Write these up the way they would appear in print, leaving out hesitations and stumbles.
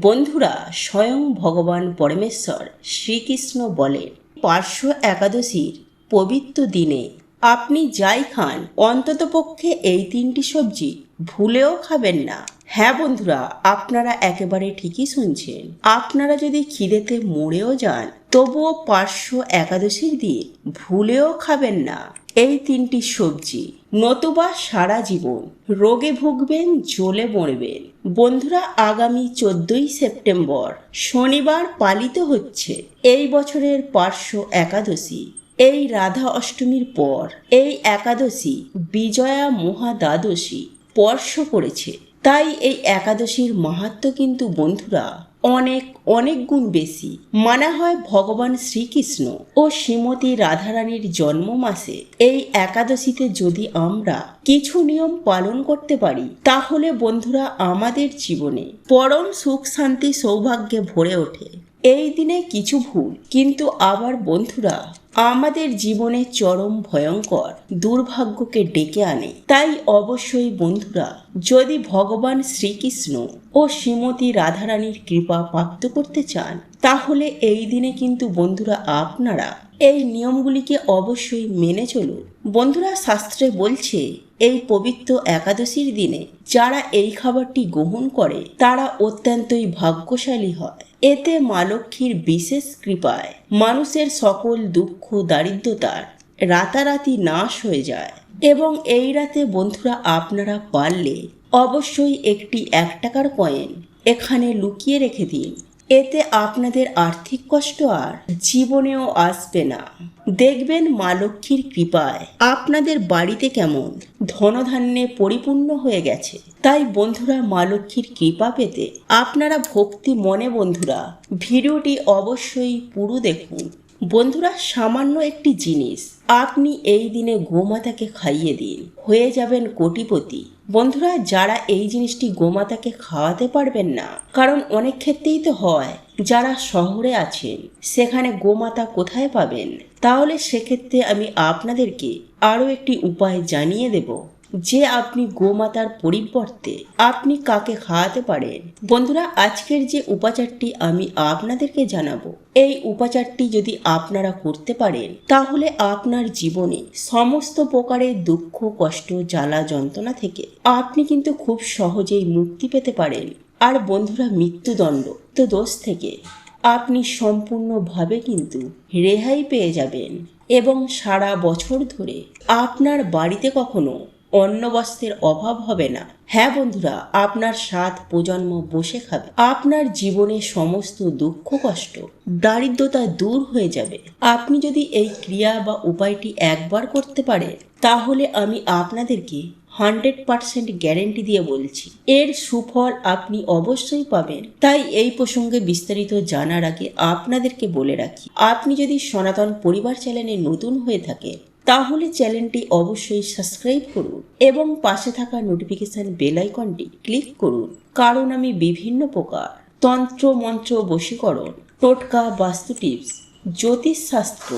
বন্ধুরা, স্বয়ং ভগবান পরমেশ্বর শ্রীকৃষ্ণ বলেন, পার্শ্ব একাদশীর পবিত্র দিনে আপনি যাই খান অন্ততপক্ষে এই তিনটি সবজি ভুলেও খাবেন না। হ্যাঁ বন্ধুরা, আপনারা একেবারে ঠিকই শুনছেন। আপনারা যদি খিদেতে মরেও যান তবুও পার্শ্ব একাদশীর দিন ভুলেও খাবেন না এই তিনটি সবজি, নতুবা সারা জীবন রোগে ভুগবেন, জ্বলে মরবেন। বন্ধুরা, আগামী 14ই সেপ্টেম্বর শনিবার পালিত হচ্ছে এই বছরের পার্শ্ব একাদশী। এই রাধা অষ্টমীর পর এই একাদশী বিজয়া মহাদ্বাদশী স্পর্শ করেছে। তাই এই একাদশীর মাহাত্ম্য কিন্তু বন্ধুরা অনেক অনেক গুণ বেশি। মানা হয় ভগবান শ্রীকৃষ্ণ ও শ্রীমতী রাধারানীর জন্ম মাসে এই একাদশীতে যদি আমরা কিছু নিয়ম পালন করতে পারি তাহলে বন্ধুরা আমাদের জীবনে পরম সুখ শান্তি সৌভাগ্যে ভরে ওঠে। এই দিনে কিছু ভুল কিন্তু আবার বন্ধুরা আমাদের জীবনে চরম ভয়ঙ্কর দুর্ভাগ্যকে ডেকে আনে। তাই অবশ্যই বন্ধুরা, যদি ভগবান শ্রীকৃষ্ণ ও শ্রীমতী রাধারানীর কৃপা প্রাপ্ত করতে চান তাহলে এই দিনে কিন্তু বন্ধুরা আপনারা এই নিয়মগুলিকে অবশ্যই মেনে চলুন। বন্ধুরা, শাস্ত্রে বলছে এই পবিত্র একাদশীর দিনে যারা এই খাবারটি গ্রহণ করে তারা অত্যন্তই ভাগ্যশালী হয়। এতে মা লক্ষ্মীর বিশেষ কৃপায় মানুষের সকল দুঃখ দারিদ্রতার রাতারাতি নাশ হয়ে যায়। এবং এই রাতে বন্ধুরা আপনারা পারলে অবশ্যই একটি 1 টাকার কয়েন এখানে লুকিয়ে রেখে দিন। এতে আপনাদের আর্থিক কষ্ট আর জীবনেও আসবে না। দেখবেন মা লক্ষ্মীর কৃপায় আপনাদের বাড়িতে কেমন ধনধান্যে পরিপূর্ণ হয়ে গেছে। তাই বন্ধুরা, মা লক্ষ্মীর কৃপা পেতে আপনারা ভক্তি মনে বন্ধুরা ভিডিওটি অবশ্যই পুরো দেখুন। বন্ধুরা, সামান্য একটি জিনিস আপনি এই দিনে গোমাতাকে খাইয়ে দিন, হয়ে যাবেন কোটিপতি। বন্ধুরা, যারা এই জিনিসটি গোমাতাকে খাওয়াতে পারবেন না, কারণ অনেক ক্ষেত্রেই তো হয় যারা শহরে আছেন সেখানে গোমাতা কোথায় পাবেন, তাহলে সেক্ষেত্রে আমি আপনাদেরকে আরও একটি উপায় জানিয়ে দেব যে আপনি গোমাতার পরিবর্তে আপনি কাকে খাওয়াতে পারেন। বন্ধুরা, আজকের যে উপাচারটি আমি আপনাদেরকে জানাবো, এই উপাচারটি যদি আপনারা করতে পারেন তাহলে আপনার জীবনে সমস্ত প্রকারের দুঃখ কষ্ট জ্বালা যন্ত্রণা থেকে আপনি কিন্তু খুব সহজেই মুক্তি পেতে পারেন। আর বন্ধুরা, মৃত্যুদণ্ড তো দোষ থেকে আপনি সম্পূর্ণভাবে কিন্তু রেহাই পেয়ে যাবেন এবং সারা বছর ধরে আপনার বাড়িতে কখনো অন্ন বস্ত্রের অভাব হবে না। হ্যাঁ বন্ধুরা, আপনার 7 প্রজন্ম বসে খাবে। আপনার জীবনে সমস্ত দুঃখ কষ্ট দারিদ্রতা দূর হয়ে যাবে। আপনি যদি এই ক্রিয়া বা উপায়টি একবার করতে পারেন তাহলে আমি আপনাদেরকে 100% গ্যারেন্টি দিয়ে বলছি এর সুফল আপনি অবশ্যই পাবেন। তাই এই প্রসঙ্গে বিস্তারিত জানার আগে আপনাদেরকে বলে রাখি, আপনি যদি সনাতন পরিবার চ্যানেলে নতুন হয়ে থাকেন তাহলে চ্যানেলটি অবশ্যই সাবস্ক্রাইব করুন এবং পাশে থাকা নোটিফিকেশন বেল আইকনটি ক্লিক করুন, কারণ আমি বিভিন্ন প্রকার তন্ত্র মন্ত্র বশীকরণ টোটকা বাস্তু টিপস জ্যোতিষশাস্ত্র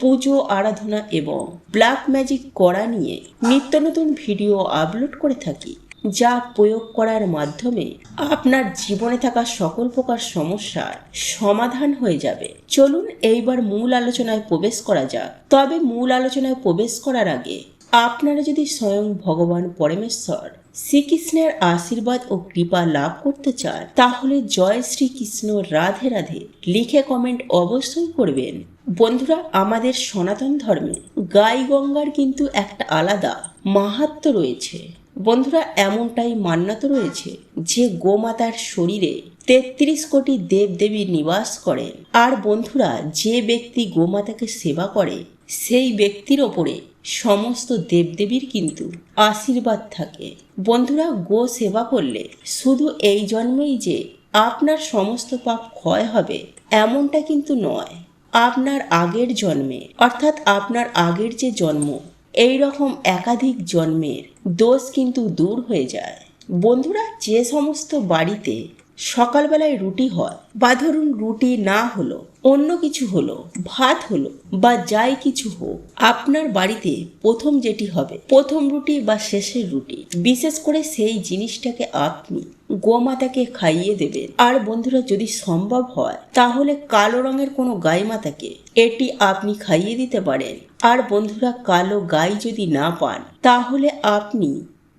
পুজো আরাধনা এবং ব্ল্যাক ম্যাজিক করা নিয়ে নিত্য নতুন ভিডিও আপলোড করে থাকি, যা প্রয়োগ করার মাধ্যমে আপনার জীবনে থাকা সকল প্রকার সমস্যার সমাধান হয়ে যাবে। চলুন এইবার মূল আলোচনায় প্রবেশ করা যাক। তবে মূল আলোচনায় প্রবেশ করার আগে আপনারা যদি স্বয়ং ভগবান পরমেশ্বর শ্রীকৃষ্ণের আশীর্বাদ ও কৃপা লাভ করতে চান তাহলে জয় শ্রীকৃষ্ণ রাধে রাধে লিখে কমেন্ট অবশ্যই করবেন। বন্ধুরা, আমাদের সনাতন ধর্মে গাই গঙ্গার কিন্তু একটা আলাদা মাহাত্ম্য রয়েছে। বন্ধুরা, এমনটাই মান্যতা রয়েছে যে গোমাতার শরীরে 33 কোটি দেবদেবী নিবাস করেন। আর বন্ধুরা, যে ব্যক্তি গোমাতাকে সেবা করে সেই ব্যক্তির ওপরে সমস্ত দেবদেবীর কিন্তু আশীর্বাদ থাকে। বন্ধুরা, গো সেবা করলে শুধু এই জন্মেই যে আপনার সমস্ত পাপ ক্ষয় হবে এমনটা কিন্তু নয়, আপনার আগের জন্মে অর্থাৎ আপনার আগের যে জন্ম এই রকম একাধিক জন্মের দোষ কিন্তু দূর হয়ে যায়। বন্ধুরা, যে সমস্ত বাড়িতে সকালবেলায় রুটি হয় বা ধরুন রুটি না হলো, অন্য কিছু হলো, ভাত হলো বা যাই কিছু হোক, আপনার বাড়িতে প্রথম যেটি হবে, প্রথম রুটি বা শেষের রুটি, বিশেষ করে সেই জিনিসটাকে আপনি গোমাতাকে খাইয়ে দেবেন। আর বন্ধুরা, যদি সম্ভব হয় তাহলে কালো রঙের কোনো গাই মাতাকে এটি আপনি খাইয়ে দিতে পারেন। আর বন্ধুরা, কালো গাই যদি না পান তাহলে আপনি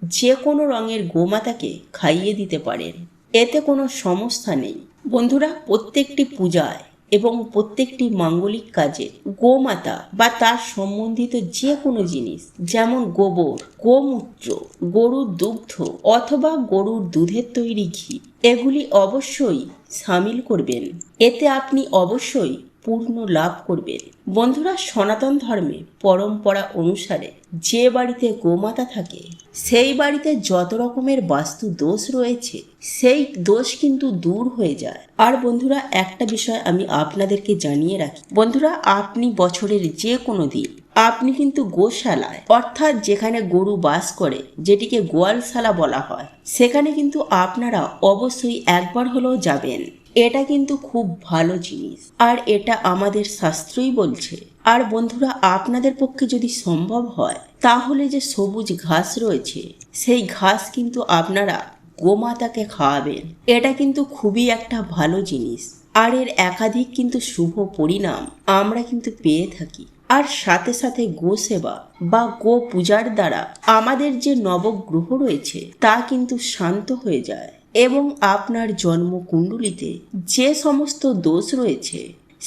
যে কোনো রঙের গোমাতাকে খাইয়ে দিতে পারেন, এতে কোনো সমস্যা নেই। বন্ধুরা, প্রত্যেকটি পূজায় এবং প্রত্যেকটি মাঙ্গলিক কাজে গোমাতা বা তার সম্বন্ধিত যে কোনো জিনিস, যেমন গোবর, গোমূত্র, গরুর দুগ্ধ অথবা গরুর দুধের তৈরি ঘি, এগুলি অবশ্যই সামিল করবেন। এতে আপনি অবশ্যই পূর্ণ লাভ করবেন। বন্ধুরা, সনাতন ধর্মে পরম্পরা অনুসারে যে বাড়িতে গোমাতা থাকে সেই বাড়িতে যত রকমের বাস্তু দোষ রয়েছে সেই দোষ কিন্তু দূর হয়ে যায়। আর বন্ধুরা, একটা বিষয় আমি আপনাদেরকে জানিয়ে রাখি, বন্ধুরা, আপনি বছরের যে কোনো দিন আপনি কিন্তু গোশালায়, অর্থাৎ যেখানে গরু বাস করে, যেটিকে গোয়ালশালা বলা হয়, সেখানে কিন্তু আপনারা অবশ্যই একবার হলেও যাবেন। এটা কিন্তু খুব ভালো জিনিস, আর এটা আমাদের শাস্ত্রই বলছে। আর বন্ধুরা, আপনাদের পক্ষে যদি সম্ভব হয় তাহলে যে সবুজ ঘাস রয়েছে সেই ঘাস কিন্তু আপনারা গোমাতাকে খাওয়াবেন। এটা কিন্তু খুবই একটা ভালো জিনিস, আর এর একাধিক কিন্তু শুভ পরিণাম আমরা কিন্তু পেয়ে থাকি। আর সাথে সাথে গো সেবা বা গো পূজার দ্বারা আমাদের যে নবগ্রহ রয়েছে তা কিন্তু শান্ত হয়ে যায়, এবং আপনার জন্মকুণ্ডলিতে যে সমস্ত দোষ রয়েছে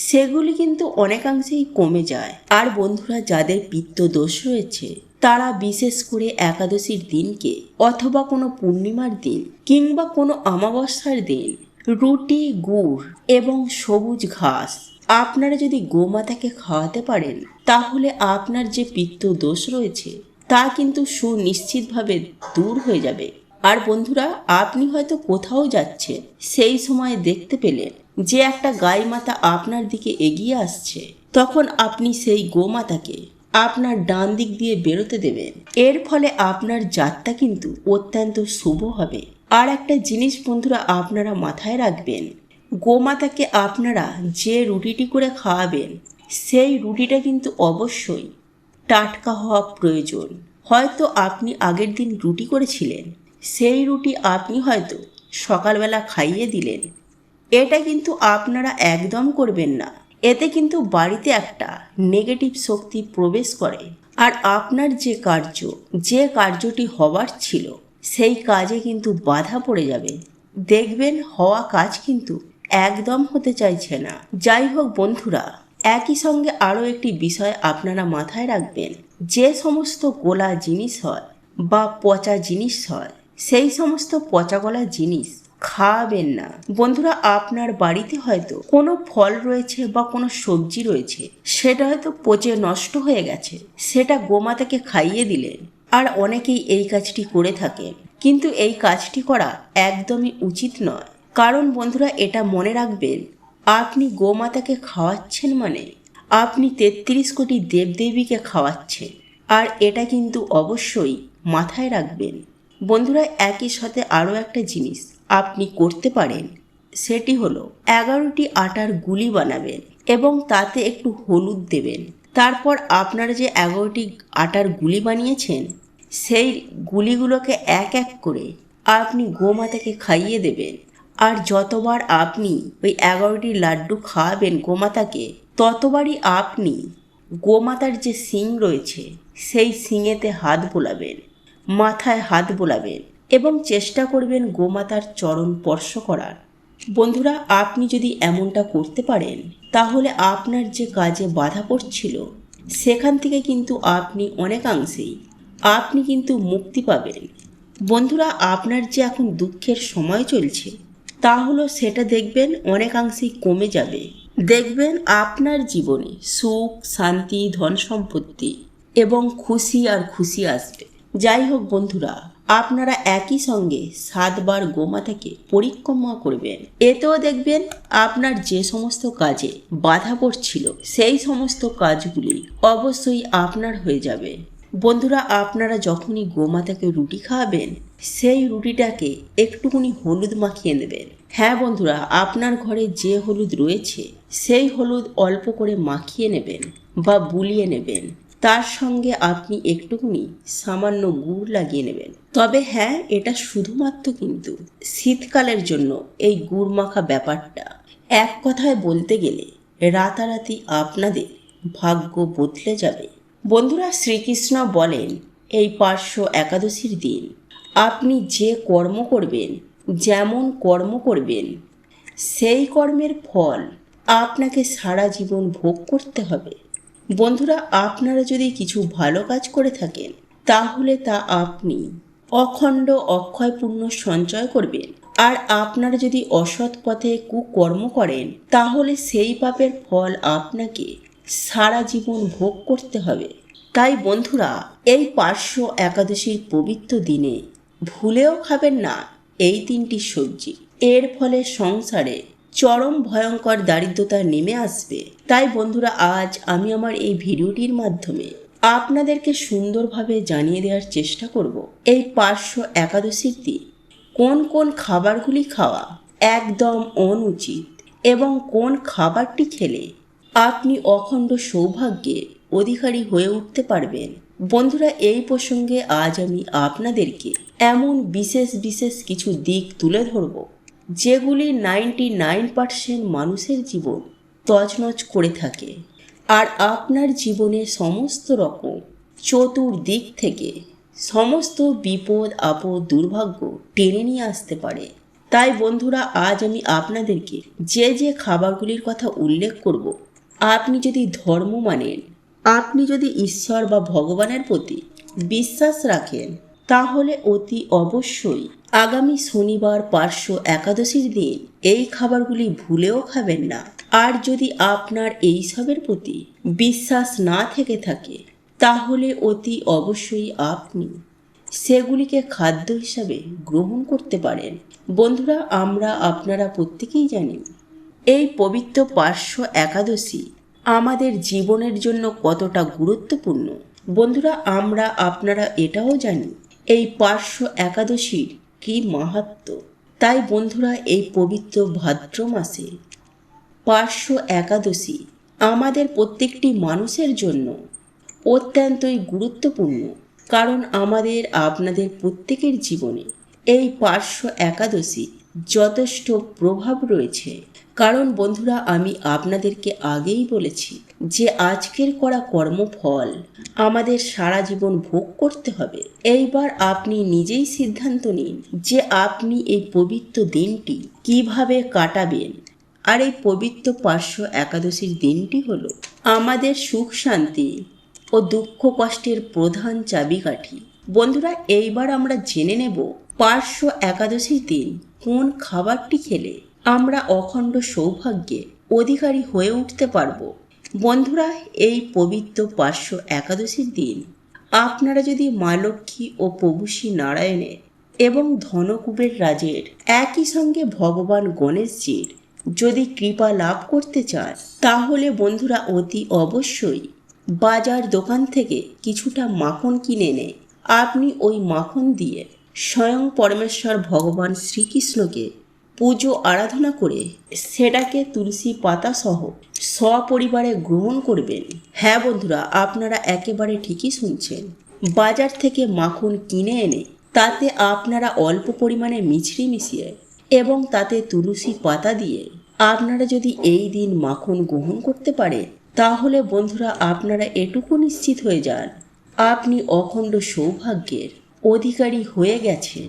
সেগুলি কিন্তু অনেকাংশেই কমে যায়। আর বন্ধুরা, যাদের পিত্ত দোষ রয়েছে তারা বিশেষ করে একাদশীর দিনকে অথবা কোনো পূর্ণিমার দিন কিংবা কোনো অমাবস্যার দিন রুটি, গুড় এবং সবুজ ঘাস আপনারা যদি গোমাতাকে খাওয়াতে পারেন তাহলে আপনার যে পিত্ত দোষ রয়েছে তা কিন্তু সুনিশ্চিতভাবে দূর হয়ে যাবে। আর বন্ধুরা, আপনি হয়তো কোথাও যাচ্ছেন, সেই সময় দেখতে পেলেন যে একটা গাই মাতা আপনার দিকে এগিয়ে আসছে, তখন আপনি সেই গোমাতাকে আপনার ডান দিক দিয়ে বেরোতে দেবেন। এর ফলে আপনার যাত্রা কিন্তু অত্যন্ত শুভ হবে। আর একটা জিনিস বন্ধুরা আপনারা মাথায় রাখবেন, গোমাতাকে আপনারা যে রুটিটি করে খাওয়াবেন সেই রুটিটা কিন্তু অবশ্যই টাটকা হওয়া প্রয়োজন। হয়তো আপনি আগের দিন রুটি করেছিলেন, সেই রুটি আপনি হয়তো সকালবেলা খাইয়ে দিলেন, এটা কিন্তু আপনারা একদম করবেন না। এতে কিন্তু বাড়িতে একটা নেগেটিভ শক্তি প্রবেশ করে, আর আপনার যে কার্যটি হওয়ার ছিল সেই কাজে কিন্তু বাধা পড়ে যাবে। দেখবেন হওয়া কাজ কিন্তু একদম হতে চাইছে না। যাই হোক বন্ধুরা, একই সঙ্গে আরও একটি বিষয় আপনারা মাথায় রাখবেন, যে সমস্ত গোলা জিনিস হয় বা পচা জিনিস হয় সেই সমস্ত পচা গলা জিনিস খাওয়াবেন না। বন্ধুরা, আপনার বাড়িতে হয়তো কোনো ফল রয়েছে বা কোনো সবজি রয়েছে, সেটা হয়তো পচে নষ্ট হয়ে গেছে, সেটা গোমাতাকে খাইয়ে দিলেন। আর অনেকেই এই কাজটি করে থাকেন, কিন্তু এই কাজটি করা একদমই উচিত নয়। কারণ বন্ধুরা, এটা মনে রাখবেন, আপনি গোমাতাকে খাওয়াচ্ছেন মানে আপনি ৩৩ কোটি দেবদেবীকে খাওয়াচ্ছেন। আর এটা কিন্তু অবশ্যই মাথায় রাখবেন। বন্ধুরা, একই সাথে আরও একটা জিনিস আপনি করতে পারেন, সেটি হলো 11টি আটার গুলি বানাবেন এবং তাতে একটু হলুদ দেবেন। তারপর আপনারা যে 11টি আটার গুলি বানিয়েছেন সেই গুলিগুলোকে এক এক করে আপনি গোমাতাকে খাইয়ে দেবেন। আর যতবার আপনি ওই 11টি লাড্ডু খাওয়াবেন গোমাতাকে, ততবারই আপনি গোমাতার যে শিং রয়েছে সেই শিঙেতে হাত বোলাবেন, মাথায় হাত বোলাবেন এবং চেষ্টা করবেন গোমাতার চরণ স্পর্শ করার। বন্ধুরা, আপনি যদি এমনটা করতে পারেন তাহলে আপনার যে কাজে বাধা পড়ছিল সেখান থেকে কিন্তু আপনি অনেকাংশেই আপনি কিন্তু মুক্তি পাবেন। বন্ধুরা, আপনার যে এখন দুঃখের সময় চলছে তা হলো সেটা দেখবেন অনেকাংশেই কমে যাবে। দেখবেন আপনার জীবনে সুখ, শান্তি, ধন সম্পত্তি এবং খুশি আর খুশি আসবে। যাই হোক বন্ধুরা, আপনারা একই সঙ্গে 7 বার গোমাতাকে পরিক্রমা করবেন। এতেও দেখবেন আপনার যে সমস্ত কাজে বাধা পড়ছিল সেই সমস্ত কাজগুলি অবশ্যই আপনার হয়ে যাবে। বন্ধুরা, আপনারা যখনই গোমাতাকে রুটি খাওয়াবেন সেই রুটিটাকে একটুখানি হলুদ মাখিয়ে নেবেন। হ্যাঁ বন্ধুরা, আপনার ঘরে যে হলুদ রয়েছে সেই হলুদ অল্প করে মাখিয়ে নেবেন বা বুলিয়ে নেবেন। তার সঙ্গে আপনি একটুখানি সামান্য গুড় লাগিয়ে নেবেন। তবে হ্যাঁ, এটা শুধুমাত্র কিন্তু শীতকালের জন্য এই গুড় মাখা ব্যাপারটা। এক কথায় বলতে গেলে রাতারাতি আপনাদের ভাগ্য বদলে যাবে। বন্ধুরা, শ্রীকৃষ্ণ বলেন এই পার্শ্ব একাদশীর দিন আপনি যে কর্ম করবেন, যেমন কর্ম করবেন, সেই কর্মের ফল আপনাকে সারা জীবন ভোগ করতে হবে। বন্ধুরা, আপনারা যদি কিছু ভালো কাজ করে থাকেন তাহলে তা আপনি অখণ্ড অক্ষয় পুণ্য সঞ্চয় করবেন। আর আপনারা যদি অসৎ পথে কুকর্ম করেন তাহলে সেই পাপের ফল আপনাকে সারা জীবন ভোগ করতে হবে। তাই বন্ধুরা, এই পার্শ্ব একাদশীর পবিত্র দিনে ভুলেও খাবেন না এই তিনটি সবজি। এর ফলে সংসারে চরম ভয়ঙ্কর দারিদ্রতা নেমে আসবে। তাই বন্ধুরা, আজ আমি আমার এই ভিডিওটির মাধ্যমে আপনাদেরকে সুন্দরভাবে জানিয়ে দেওয়ার চেষ্টা করব এই পার্শ্ব একাদশীর দিন কোন কোন খাবারগুলি খাওয়া একদম অনুচিত এবং কোন খাবারটি খেলে আপনি অখণ্ড সৌভাগ্যের অধিকারী হয়ে উঠতে পারবেন। বন্ধুরা, এই প্রসঙ্গে আজ আমি আপনাদেরকে এমন বিশেষ বিশেষ কিছু দিক তুলে ধরব যেগুলি 99% মানুষের জীবন তছনছ করে থাকে আর আপনার জীবনে সমস্ত রকম চতুর্দিক থেকে সমস্ত বিপদ আপদ দুর্ভাগ্য টেনে নিয়ে আসতে পারে। তাই বন্ধুরা, আজ আমি আপনাদেরকে যে যে খাবারগুলির কথা উল্লেখ করব, আপনি যদি ধর্ম মানেন, আপনি যদি ঈশ্বর বা ভগবানের প্রতি বিশ্বাস রাখেন, তাহলে অতি অবশ্যই আগামী শনিবার পার্শ্ব একাদশীর দিন এই খাবারগুলি ভুলেও খাবেন না। আর যদি আপনার এইসবের প্রতি বিশ্বাস না থেকে থাকে তাহলে অতি অবশ্যই আপনি সেগুলিকে খাদ্য হিসাবে গ্রহণ করতে পারেন। বন্ধুরা, আপনারা প্রত্যেকেই জানেন এই পবিত্র পার্শ্ব একাদশী আমাদের জীবনের জন্য কতটা গুরুত্বপূর্ণ। বন্ধুরা, আপনারা এটাও জানি এই পার্শ্ব একাদশীর কি মাহাত্ম্য। তাই বন্ধুরা, এই পবিত্র ভাদ্র মাসে পার্শ্ব একাদশী আমাদের প্রত্যেকটি মানুষের জন্য অত্যন্তই গুরুত্বপূর্ণ। কারণ আপনাদের প্রত্যেকের জীবনে এই পার্শ্ব একাদশী যথেষ্ট প্রভাব রয়েছে। কারণ বন্ধুরা, আমি আপনাদেরকে আগেই বলেছি যে আজকের করা কর্মফল আমাদের সারা জীবন ভোগ করতে হবে। এইবার আপনি নিজেই সিদ্ধান্ত নিন যে আপনি এই পবিত্র দিনটি কিভাবে কাটাবেন। আর এই পবিত্র পার্শ্ব একাদশীর দিনটি হলো আমাদের সুখ শান্তি ও দুঃখ কষ্টের প্রধান চাবিকাঠি। বন্ধুরা, এইবার আমরা জেনে নেব পার্শ্ব একাদশীর দিন কোন খাবারটি খেলে আমরা অখণ্ড সৌভাগ্যের অধিকারী হয়ে উঠতে পারব। বন্ধুরা, এই পবিত্র পার্শ্ব একাদশীর দিন আপনারা যদি মা লক্ষ্মী ও প্রভু শ্রী নারায়ণের এবং ধনকুবের রাজের একই সঙ্গে ভগবান গণেশজির যদি কৃপা লাভ করতে চান তাহলে বন্ধুরা অতি অবশ্যই বাজার দোকান থেকে কিছুটা মাখন কিনে এনে আপনি ওই মাখন দিয়ে স্বয়ং পরমেশ্বর ভগবান শ্রীকৃষ্ণকে পুজো আরাধনা করে সেটাকে তুলসী পাতা সহ সপরিবারে গ্রহণ করবেন। হ্যাঁ বন্ধুরা, আপনারা একেবারে ঠিকই শুনছেন। বাজার থেকে মাখন কিনে এনে তাতে আপনারা অল্প পরিমাণে মিছরি মিশিয়ে এবং তাতে তুলসী পাতা দিয়ে আপনারা যদি এই দিন মাখন গ্রহণ করতে পারেন তাহলে বন্ধুরা আপনারা এটুকু নিশ্চিত হয়ে যান আপনি অখণ্ড সৌভাগ্যের অধিকারী হয়ে গেছেন।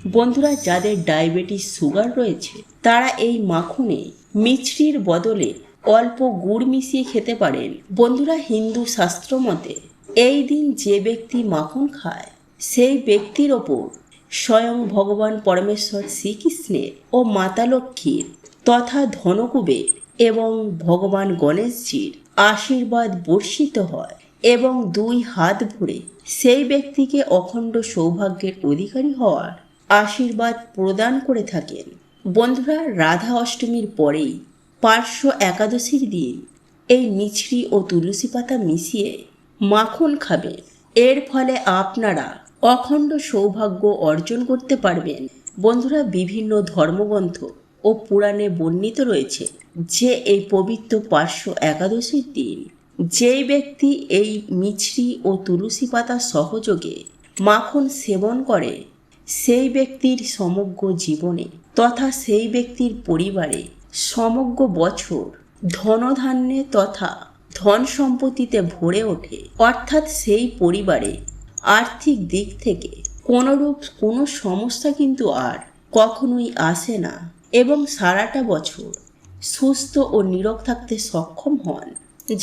বন্ধুরা, যাদের ডায়াবেটিস সুগার রয়েছে তারা এই মাখনে মিছরির বদলে অল্প গুড় মিশিয়ে খেতে পারেন। বন্ধুরা, হিন্দু শাস্ত্র মতে এই দিন যে ব্যক্তি মাখন খায় সেই ব্যক্তির ওপর স্বয়ং ভগবান পরমেশ্বর শ্রীকৃষ্ণের ও মাতা লক্ষ্মীর তথা ধনকুবের এবং ভগবান গণেশজির আশীর্বাদ বর্ষিত হয় এবং দুই হাত ভরে সেই ব্যক্তিকে অখণ্ড সৌভাগ্যের অধিকারী হওয়ার আশীর্বাদ প্রদান করে থাকেন। বন্ধুরা, রাধা অষ্টমীর পরেই পার্শ্ব একাদশীর দিন এই মিছরি ও তুলসী পাতা মিশিয়ে মাখন খাবেন। এর ফলে আপনারা অখণ্ড সৌভাগ্য অর্জন করতে পারবেন। বন্ধুরা, বিভিন্ন ধর্মগ্রন্থ ও পুরাণে বর্ণিত রয়েছে যে এই পবিত্র পার্শ্ব একাদশীর দিন যেই ব্যক্তি এই মিছরি ও তুলসী পাতা সহযোগে মাখন সেবন করে সেই ব্যক্তির সমগ্র জীবনে তথা সেই ব্যক্তির পরিবারে সমগ্র বছর ধনধান্যে তথা ধন সম্পত্তিতে ভরে ওঠে। অর্থাৎ সেই পরিবারে আর্থিক দিক থেকে কোনোরূপ কোনো সমস্যা কিন্তু আর কখনোই আসে না এবং সারাটা বছর সুস্থ ও নীরোগ থাকতে সক্ষম হন।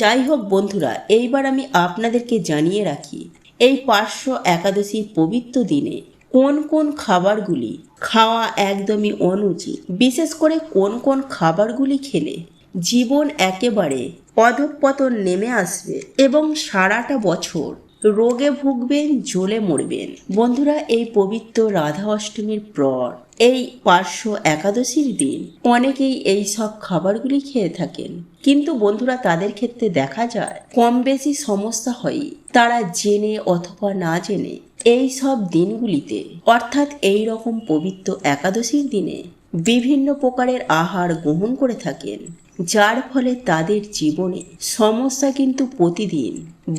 যাই হোক বন্ধুরা, এইবার আমি আপনাদেরকে জানিয়ে রাখি এই পার্শ্ব একাদশীর পবিত্র দিনে কোন কোন খাবারগুলি খাওয়া একদমই অনুচিত, বিশেষ করে কোন কোন খাবারগুলি খেলে জীবন একেবারে অধঃপতন নেমে আসবে এবং সারাটা বছর রোগে ভুগবেন, জ্বলে মরবেন। বন্ধুরা, এই পবিত্র রাধা অষ্টমীর পর এই পার্শ্ব একাদশীর দিন অনেকেই এই সব খাবারগুলি খেয়ে থাকেন, কিন্তু বন্ধুরা তাদের ক্ষেত্রে দেখা যায় কম বেশি সমস্যা হয় তারা জেনে অথবা না জেনে এই সব দিনগুলিতে অর্থাৎ এই রকম পবিত্র একাদশীর দিনে বিভিন্ন প্রকারের আহার গ্রহণ করে থাকেন, যার ফলে তাদের জীবনে সমস্যা কিন্তু প্রতিদিন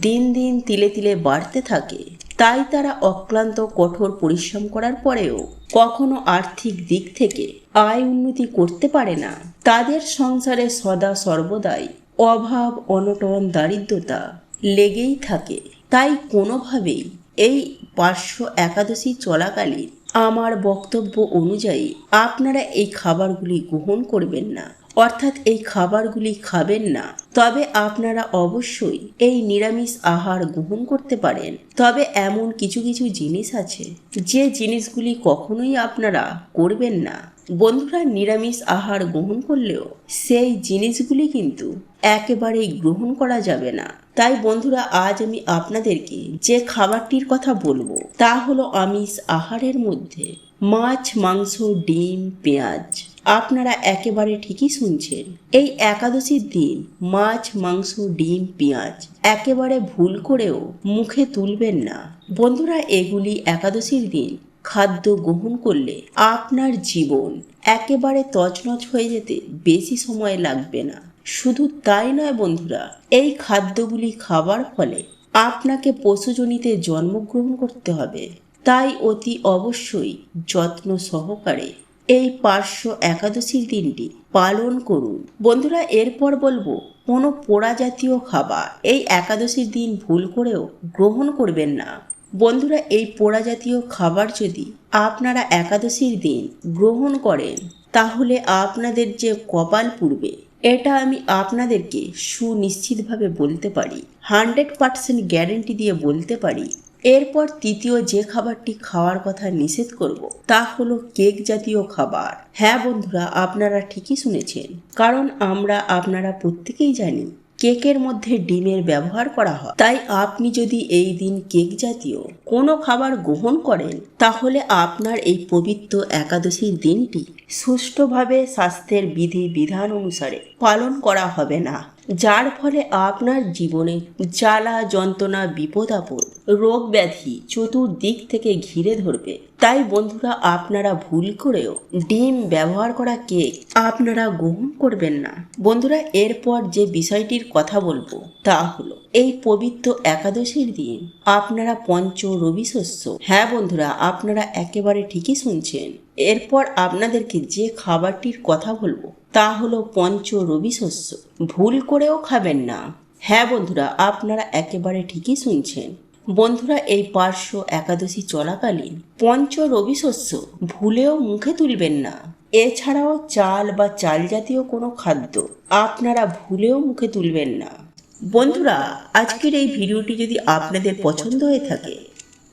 দিন দিন তিলে তিলে বাড়তে থাকে। তাই তারা অক্লান্ত কঠোর পরিশ্রম করার পরেও কখনো আর্থিক দিক থেকে আয় উন্নতি করতে পারে না। তাদের সংসারে সদা সর্বদাই অভাব, অনটন, দারিদ্রতা লেগেই থাকে। তাই কোনোভাবেই এই পার্শ্ব একাদশী চলাকালীন আমার বক্তব্য অনুযায়ী আপনারা এই খাবারগুলি গ্রহণ করবেন না, অর্থাৎ এই খাবারগুলি খাবেন না। তবে আপনারা অবশ্যই এই নিরামিষ আহার গ্রহণ করতে পারেন। তবে এমন কিছু কিছু জিনিস আছে যে জিনিসগুলি কখনোই আপনারা করবেন না। বন্ধুরা, নিরামিষ আহার গ্রহণ করলেও সেই জিনিসগুলি কিন্তু একেবারেই গ্রহণ করা যাবে না। তাই বন্ধুরা, আজ আমি আপনাদেরকে যে খাবারটির কথা বলবো তা হলো আমিষ আহারের মধ্যে মাছ, মাংস, ডিম, পেঁয়াজ। আপনারা একেবারে ঠিকই শুনছেন, এই একাদশীর দিন মাছ, মাংস, ডিম, পেঁয়াজ একেবারে ভুল করেও মুখে তুলবেন না। বন্ধুরা, এগুলি একাদশীর দিন খাদ্য গ্রহণ করলে আপনার জীবন একেবারে তছনছ হয়ে যেতে বেশি সময় লাগবে না। শুধু তাই নয় বন্ধুরা, এই খাদ্যগুলি খাবার ফলে আপনাকে পশুজনিতে জন্মগ্রহণ করতে হবে। তাই অতি অবশ্যই যত্ন সহকারে এই পার্শ্ব একাদশীর দিনটি পালন করুন। বন্ধুরা, এরপর বলবো কোনো পোড়া জাতীয় খাবার এই একাদশীর দিন ভুল করেও গ্রহণ করবেন না। বন্ধুরা, এই পোড়া জাতীয় খাবার যদি আপনারা একাদশীর দিন গ্রহণ করেন তাহলে আপনাদের যে কপাল পুড়বে এটা আমি আপনাদেরকে সুনিশ্চিতভাবে বলতে পারি, 100% গ্যারেন্টি দিয়ে বলতে পারি। এরপর তৃতীয় যে খাবারটি খাওয়ার কথা নিষেধ করব তা হলো কেক জাতীয় খাবার। হ্যাঁ বন্ধুরা, আপনারা ঠিকই শুনেছেন, কারণ আপনারা প্রত্যেকেই জানি কেকের মধ্যে ডিমের ব্যবহার করা হয়। তাই আপনি যদি এই দিন কেক জাতীয় কোনো খাবার গ্রহণ করেন তাহলে আপনার এই পবিত্র একাদশীর দিনটি সুষ্ঠুভাবে স্বাস্থ্যের বিধি বিধান অনুসারে পালন করা হবে না, যার ফলে আপনার জীবনে জ্বালা যন্ত্রণা, বিপদ আপদ, রোগ ব্যাধি চতুর্দিক থেকে ঘিরে ধরবে। তাই বন্ধুরা, আপনারা ভুল করেও ডিম ব্যবহার করা কেক আপনারা গ্রহণ করবেন না। বন্ধুরা, এরপর যে বিষয়টির কথা বলবো তা হলো এই পবিত্র একাদশীর দিন আপনারা পঞ্চ রবি শস্য। হ্যাঁ বন্ধুরা, আপনারা একেবারে ঠিকই শুনছেন। এরপর আপনাদেরকে যে খাবারটির কথা বলবো তা হলো পঞ্চ রবি শস্য। ভুল করেও খাবেন না। হ্যাঁ বন্ধুরা, আপনারা একেবারে ঠিকই শুনছেন। বন্ধুরা, এই পার্শ্ব একাদশী চলাকালীন পঞ্চ রবি শস্য ভুলেও মুখে তুলবেন না। এছাড়াও চাল বা চাল জাতীয় কোনো খাদ্য আপনারা ভুলেও মুখে তুলবেন না। বন্ধুরা, আজকের এই ভিডিওটি যদি আপনাদের পছন্দ হয়ে থাকে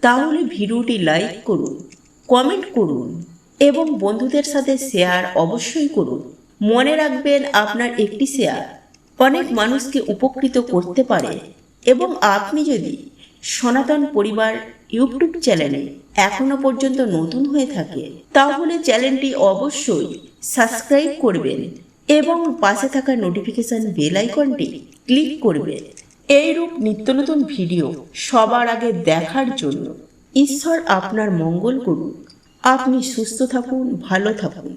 তাহলে ভিডিওটি লাইক করুন, কমেন্ট করুন এবং বন্ধুদের সাথে শেয়ার অবশ্যই করুন। মনে রাখবেন, আপনার একটি শেয়ার অনেক মানুষকে উপকৃত করতে পারে। এবং আপনি যদি সনাতন পরিবার ইউটিউব চ্যানেলে এখনো পর্যন্ত নতুন হয়ে থাকে তাহলে চ্যানেলটি অবশ্যই সাবস্ক্রাইব করবেন এবং পাশে থাকা নোটিফিকেশন বেল আইকনটি ক্লিক করবেন। এইরূপ নিত্য নতুন ভিডিও সবার আগে দেখার জন্য ঈশ্বর আপনার মঙ্গল করুন। আপনি সুস্থ থাকুন, ভালো থাকুন।